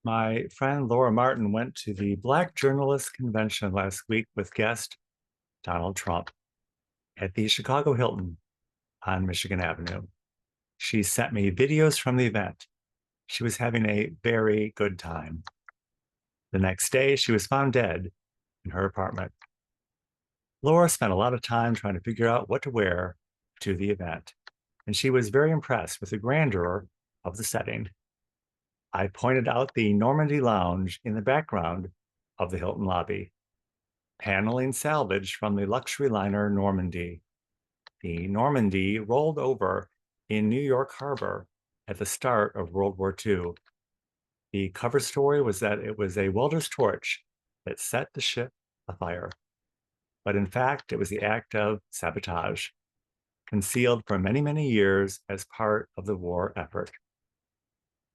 My friend Laura Martin went to the Black Journalists Convention last week with guest Donald Trump at the Chicago Hilton on Michigan Avenue. She sent me videos from the event. She was having a very good time. The next day, she was found dead in her apartment. Laura spent a lot of time trying to figure out what to wear to the event, and she was very impressed with the grandeur of the setting. I pointed out the Normandy Lounge in the background of the Hilton lobby, paneling salvaged from the luxury liner Normandy. The Normandy rolled over in New York Harbor at the start of World War II. The cover story was that it was a welder's torch that set the ship afire. But in fact, it was the act of sabotage, concealed for many, many years as part of the war effort.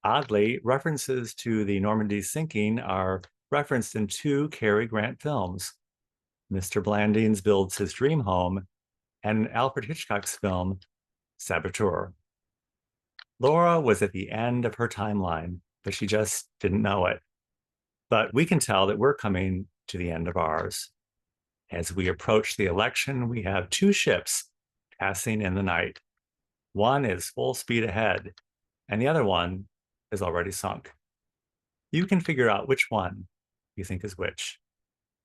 Oddly, references to the Normandy sinking are referenced in two Cary Grant films, Mr. Blandings Builds His Dream Home and Alfred Hitchcock's film, Saboteur. Laura was at the end of her timeline, but she just didn't know it. But we can tell that we're coming to the end of ours. As we approach the election, we have two ships passing in the night. One is full speed ahead, and the other one is already sunk. You can figure out which one you think is which.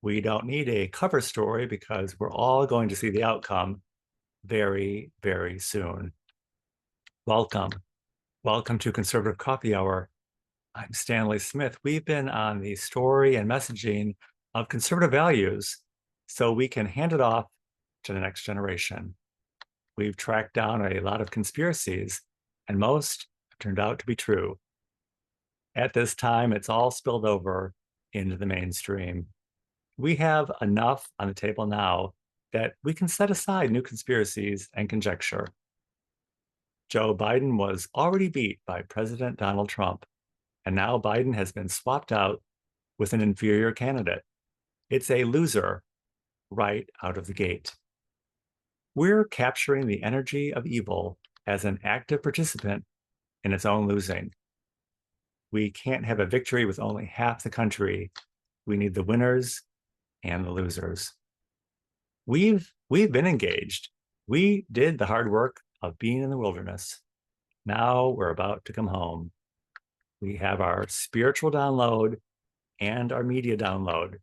We don't need a cover story because we're all going to see the outcome very, very soon. Welcome. Welcome to Conservative Coffee Hour. I'm Stanley Smith. We've been on the story and messaging of conservative values so we can hand it off to the next generation. We've tracked down a lot of conspiracies, and most have turned out to be true. At this time, it's all spilled over into the mainstream. We have enough on the table now that we can set aside new conspiracies and conjecture. Joe Biden was already beat by President Donald Trump, and now Biden has been swapped out with an inferior candidate. It's a loser right out of the gate. We're capturing the energy of evil as an active participant in its own losing. We can't have a victory with only half the country. We need the winners and the losers. We've been engaged. We did the hard work of being in the wilderness. Now we're about to come home. We have our spiritual download and our media download.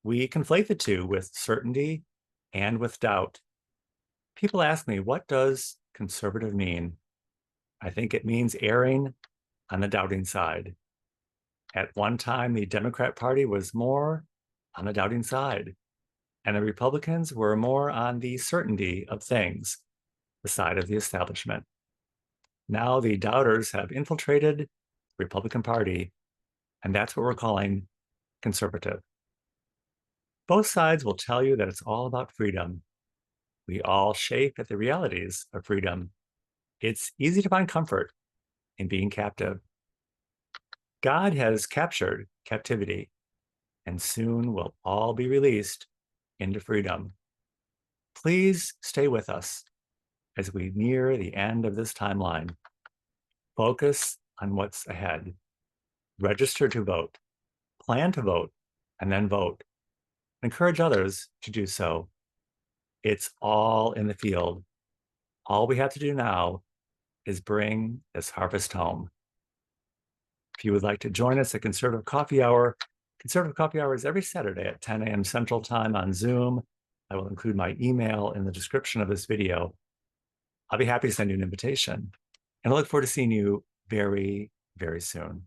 We conflate the two with certainty and with doubt. People ask me, what does conservative mean? I think it means erring on the doubting side. At one time, the Democrat Party was more on the doubting side, and the Republicans were more on the certainty of things, the side of the establishment. Now the doubters have infiltrated the Republican Party, and that's what we're calling conservative. Both sides will tell you that it's all about freedom. We all chafe at the realities of freedom. It's easy to find comfort in being captive. God has captured captivity, and soon we'll all be released into freedom. Please stay with us as we near the end of this timeline. Focus on what's ahead. Register to vote, plan to vote, and then vote. Encourage others to do so. It's all in the field. All we have to do now is bring this harvest home. If you would like to join us at Conservative Coffee Hour is every Saturday at 10 a.m. Central Time on Zoom. I will include my email in the description of this video. I'll be happy to send you an invitation, and I look forward to seeing you very, very soon.